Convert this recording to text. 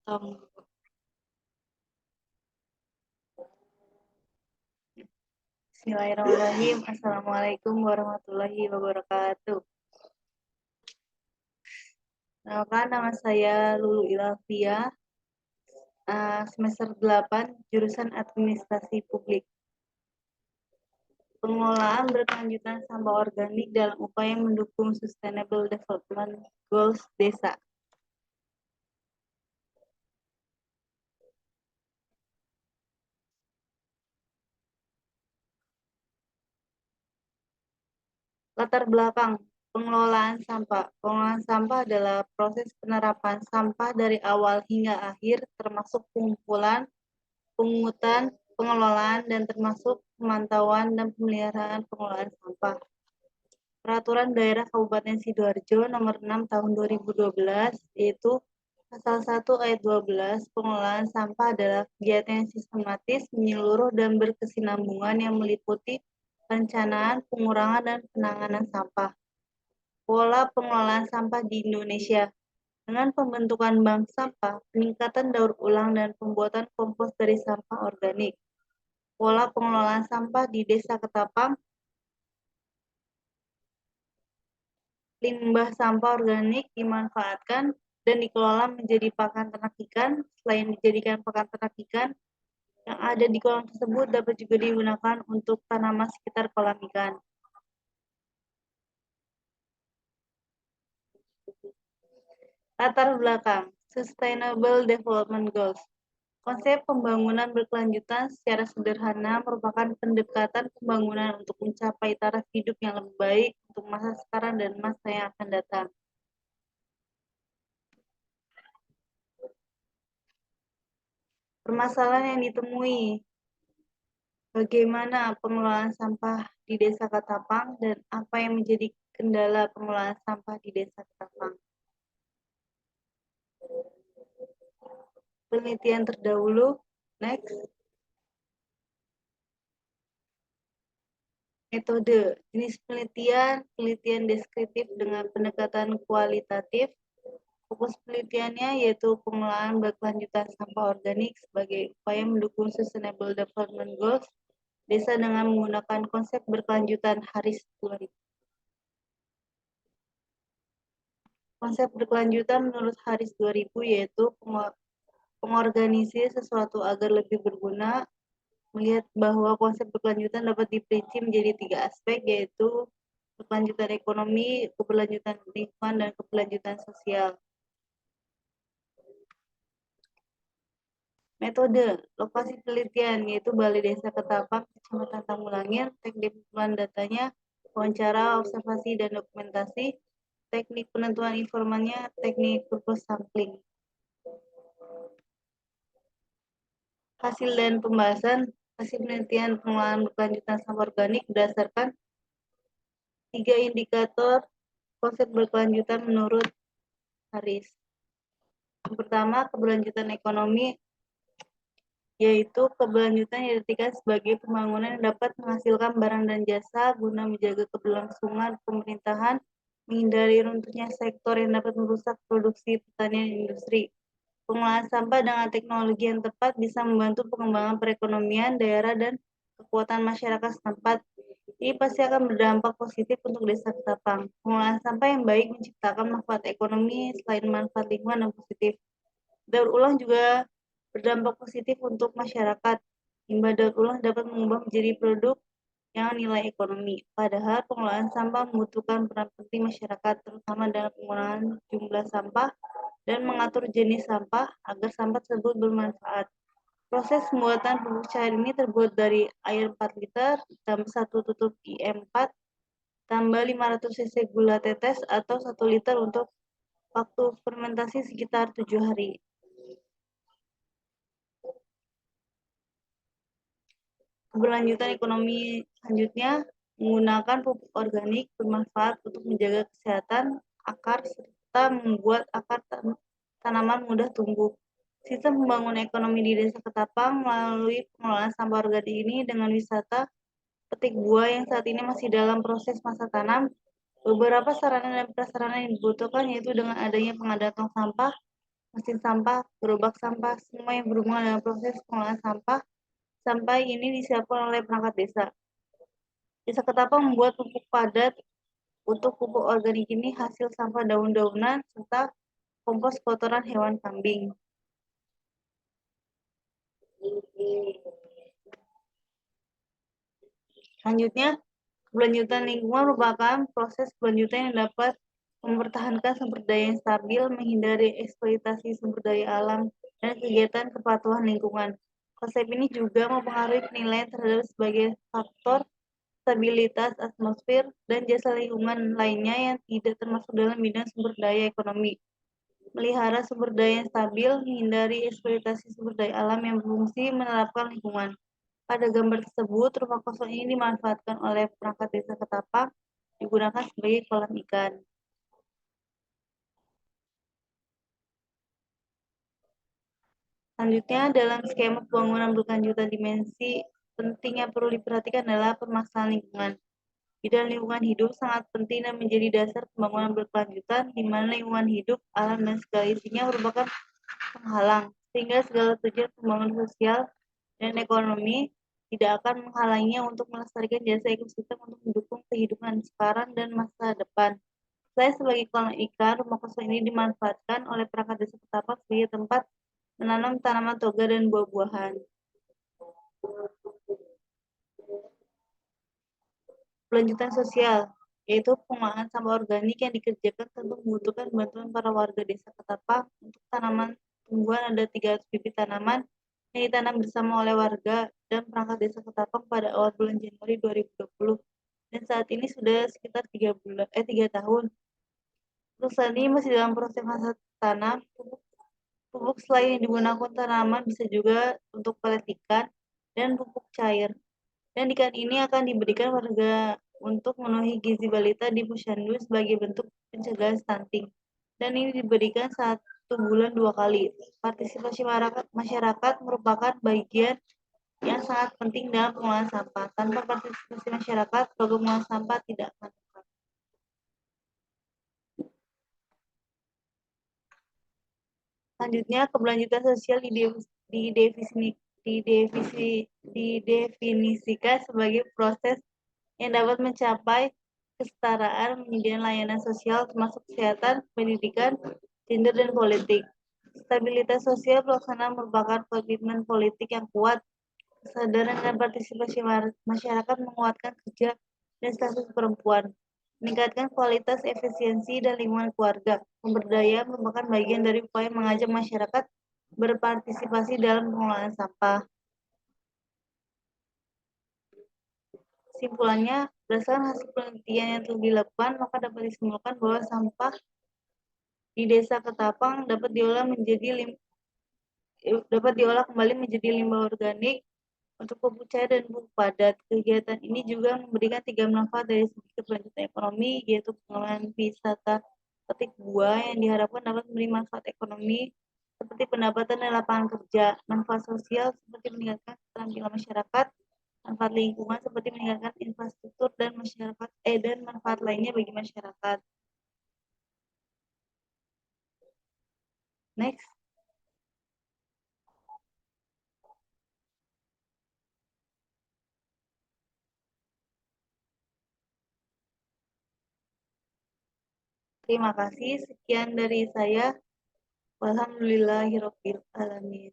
Tom. Bismillahirrahmanirrahim. Assalamualaikum warahmatullahi wabarakatuh. Nama saya Lulu Ilafia, semester 8, jurusan Administrasi Publik. Pengelolaan berkelanjutan sampah organik dalam upaya mendukung Sustainable Development Goals Desa. Latar belakang pengelolaan sampah. Pengelolaan sampah adalah proses penerapan sampah dari awal hingga akhir, termasuk pengumpulan, pungutan, pengelolaan, dan termasuk pemantauan dan pemeliharaan pengelolaan sampah. Peraturan Daerah Kabupaten Sidoarjo Nomor 6 Tahun 2012, yaitu Pasal 1 Ayat 12, pengelolaan sampah adalah kegiatan yang sistematis, menyeluruh, dan berkesinambungan yang meliputi perencanaan, pengurangan, dan penanganan sampah. Pola pengelolaan sampah di Indonesia dengan pembentukan bank sampah, peningkatan daur ulang, dan pembuatan kompos dari sampah organik. Pola pengelolaan sampah di Desa Ketapang, limbah sampah organik dimanfaatkan dan dikelola menjadi pakan ternak ikan. Selain dijadikan pakan ternak ikan, yang ada di kolam tersebut dapat juga digunakan untuk tanaman sekitar kolam ikan. Latar belakang Sustainable Development Goals. Konsep pembangunan berkelanjutan secara sederhana merupakan pendekatan pembangunan untuk mencapai taraf hidup yang lebih baik untuk masa sekarang dan masa yang akan datang. Permasalahan yang ditemui, bagaimana pengelolaan sampah di Desa Ketapang dan apa yang menjadi kendala pengelolaan sampah di Desa Ketapang. Penelitian terdahulu, next. Metode, jenis penelitian, penelitian deskriptif dengan pendekatan kualitatif. Fokus penelitiannya yaitu pengelolaan berkelanjutan sampah organik sebagai upaya mendukung Sustainable Development Goals desa dengan menggunakan konsep berkelanjutan Haris 2000. Konsep berkelanjutan menurut Haris 2000 yaitu pengorganisir sesuatu agar lebih berguna, melihat bahwa konsep berkelanjutan dapat diperinci menjadi 3 aspek, yaitu keberlanjutan ekonomi, keberlanjutan lingkungan, dan keberlanjutan sosial. Metode, lokasi penelitian, yaitu Balai Desa Ketapang, Kecamatan Tamulangir, teknik pengumpulan datanya, wawancara, observasi, dan dokumentasi, teknik penentuan informannya, teknik purpose sampling. Hasil dan pembahasan, hasil penelitian pengelolaan berkelanjutan sampah organik berdasarkan 3 indikator konsep berkelanjutan menurut Haris. Yang pertama, keberlanjutan ekonomi, yaitu keberlanjutan yang diartikan sebagai pembangunan yang dapat menghasilkan barang dan jasa guna menjaga keberlangsungan pemerintahan, menghindari runtuhnya sektor yang dapat merusak produksi pertanian dan industri. Pengelolaan sampah dengan teknologi yang tepat bisa membantu pengembangan perekonomian daerah dan kekuatan masyarakat setempat. Ini pasti akan berdampak positif untuk Desa Ketapang. Pengelolaan sampah yang baik menciptakan manfaat ekonomi selain manfaat lingkungan yang positif. Daur ulang juga berdampak positif untuk masyarakat. Limbah daur ulang dapat mengubah menjadi produk yang nilai ekonomi. Padahal pengelolaan sampah membutuhkan peran penting masyarakat, terutama dalam pengurangan jumlah sampah dan mengatur jenis sampah agar sampah tersebut bermanfaat. Proses pembuatan pupuk cair ini terbuat dari air 4 liter, tambah 1 tutup IM4, tambah 500 cc gula tetes atau 1 liter untuk waktu fermentasi sekitar 7 hari. Keberlanjutan ekonomi selanjutnya menggunakan pupuk organik bermanfaat untuk menjaga kesehatan akar serta membuat akar tanaman mudah tumbuh. Sistem pembangunan ekonomi di Desa Ketapang melalui pengelolaan sampah organik ini dengan wisata petik buah yang saat ini masih dalam proses masa tanam. Beberapa sarana dan prasarana yang dibutuhkan yaitu dengan adanya pengadaan tong sampah, mesin sampah, gerobak sampah, semua yang berhubungan dengan proses pengolahan sampah, sampai ini disiapkan oleh perangkat desa. Desa Ketapang membuat pupuk padat untuk pupuk organik ini hasil sampah daun-daunan serta kompos kotoran hewan kambing. Selanjutnya, keberlanjutan lingkungan merupakan proses keberlanjutan yang dapat mempertahankan sumber daya yang stabil, menghindari eksploitasi sumber daya alam, dan kegiatan kepatuhan lingkungan. Konsep ini juga mempengaruhi penilaian terhadap sebagai faktor stabilitas atmosfer dan jasa lingkungan lainnya yang tidak termasuk dalam bidang sumber daya ekonomi. Melihara sumber daya yang stabil, menghindari eksploitasi sumber daya alam yang berfungsi menerapkan lingkungan. Pada gambar tersebut, rumah kosong ini dimanfaatkan oleh perangkat desa Ketapang, digunakan sebagai kolam ikan. Selanjutnya, dalam skema pembangunan berkelanjutan, dimensi penting yang perlu diperhatikan adalah permasalahan lingkungan. Bidang lingkungan hidup sangat penting dan menjadi dasar pembangunan berkelanjutan, di mana lingkungan hidup, alam, dan segala isinya merupakan penghalang, sehingga segala tujuan pembangunan sosial dan ekonomi tidak akan menghalanginya untuk melestarikan jasa ekosistem untuk mendukung kehidupan sekarang dan masa depan. Selain sebagai kolam ikan, rumah kosong ini dimanfaatkan oleh perangkat desa Ketapang sebagai tempat menanam tanaman toga dan buah-buahan. Kelanjutan sosial, yaitu pengolahan sampah organik yang dikerjakan tentu membutuhkan bantuan para warga desa Ketapang. Untuk tanaman tumbuhan ada 300 bibit tanaman yang ditanam bersama oleh warga dan perangkat desa Ketapang pada awal bulan Januari 2020, dan saat ini sudah sekitar 3 tahun. Untuk saat ini masih dalam proses masa tanam. Pupuk selain digunakan tanaman bisa juga untuk pelet ikan dan pupuk cair. Dan ikan ini akan diberikan warga untuk memenuhi gizi balita di posyandu sebagai bentuk pencegahan stunting. Dan ini diberikan 1 bulan 2 kali. Partisipasi masyarakat merupakan bagian yang sangat penting dalam pengolahan sampah. Tanpa partisipasi masyarakat, program pengolahan sampah tidak akan tepat. Selanjutnya, keberlanjutan sosial didefinisikan sebagai proses yang dapat mencapai kesetaraan, menyediakan layanan sosial termasuk kesehatan, pendidikan, gender, dan politik. Stabilitas sosial pelaksanaan merupakan komitmen politik yang kuat, kesadaran dan partisipasi masyarakat menguatkan kerja dan status perempuan, meningkatkan kualitas, efisiensi, dan lingkungan keluarga. Pemberdayaan merupakan bagian dari upaya mengajak masyarakat berpartisipasi dalam pengelolaan sampah. Kesimpulannya, berdasarkan hasil penelitian yang telah dilakukan, maka dapat disimpulkan bahwa sampah di Desa Ketapang dapat diolah kembali menjadi limbah organik untuk pupuk cair dan pupuk padat. Kegiatan ini juga memberikan 3 manfaat dari segi keberlanjutan ekonomi, yaitu pengembangan wisata petik buah yang diharapkan dapat memberi manfaat ekonomi seperti pendapatan dan lapangan kerja, manfaat sosial seperti meningkatkan keterampilan masyarakat, manfaat lingkungan seperti meningkatkan infrastruktur dan manfaat lainnya bagi masyarakat. Next. Terima kasih. Sekian dari saya. Walhamdulillahirabbil alamin.